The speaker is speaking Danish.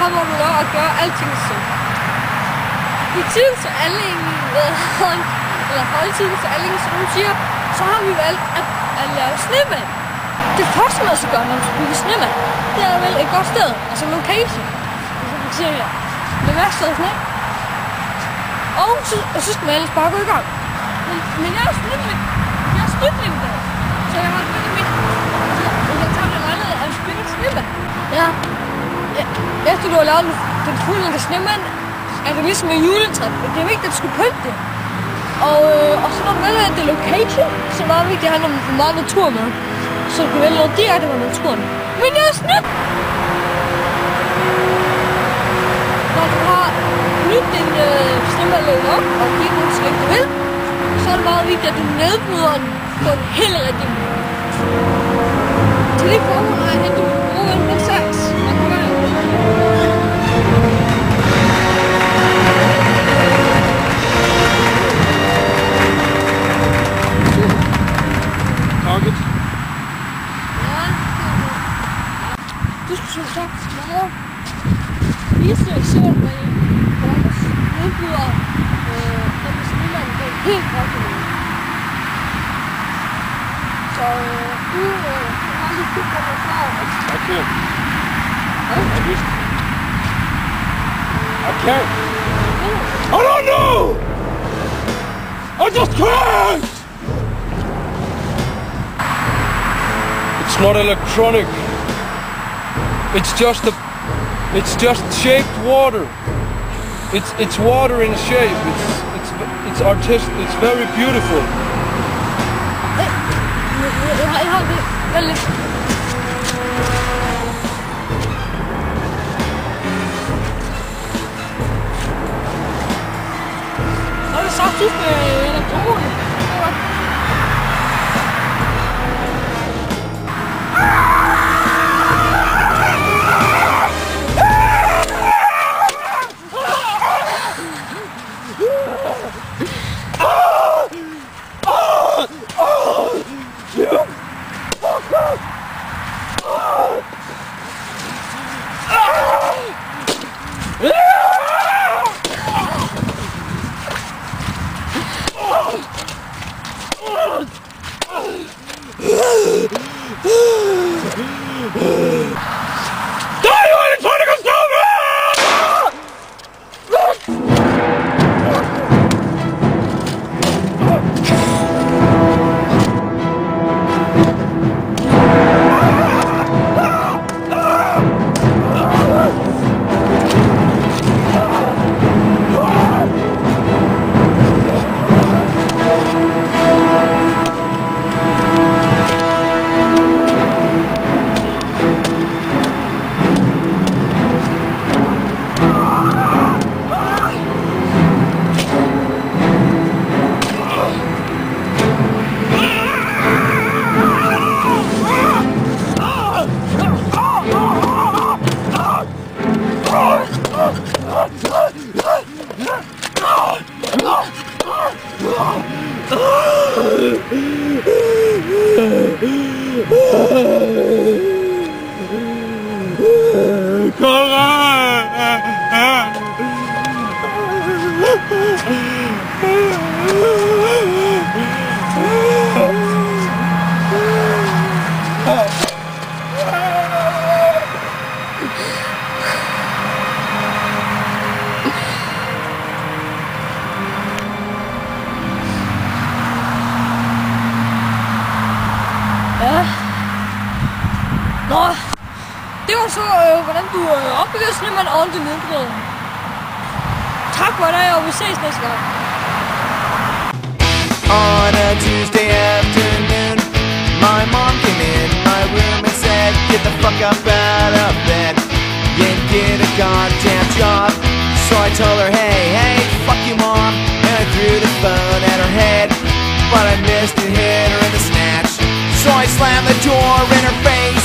her må du lov at gøre alting selv. I tiden til Alling, eller holdtiden til Alling, som hun siger, så har vi valgt at lave snemand. Det første, man skal gøre, når man skal bygge snemand, det er vel et godt sted, altså location, som man siger her. Med værksted og sne. Og så skal man ellers bare gå i gang. Men jeg er snydling der, så jeg har bygget mit. Jeg tager det meget af at bygge snemand. Ja. Efter du har lavet den fulde snemand, er det ligesom en juletræ. Det er vigtigt, at du skal pynte det. Og så når du vælger det location, så er det vigtigt at have noget meget natur med. Så du kan vælge noget direkte med naturen. Men jeg er snydt! Når du har nyt din snimmerløn op og givet den så længe du vil, så er det meget vigtigt, at du nedbryder den på en helt rigtig måde. Til det forhold har jeg hentet min gode ven med saks. Target. Ja, du skal så meget vise selv med vores nedbryder den snimmerløn på en helt rigtig måde. Så du har lige kigget på mig fra. Okay. Okay. I don't know! I just can't! It's not electronic. It's just shaped water. It's water in shape. It's artistic. It's very beautiful. Jeg har det veldig. Så er det sagt sidst med elektronen. Nå, det var så, hvordan du opbygger snemand og det nedbrød. Tak for det, og vi ses næste gang. On a Tuesday afternoon, my mom came in my room and said, "Get the fuck up out of bed and get a goddamn job." So I told her, hey, fuck you mom, and I threw the phone at her head, but I missed and hit her in the snatch. So I slammed the door in her face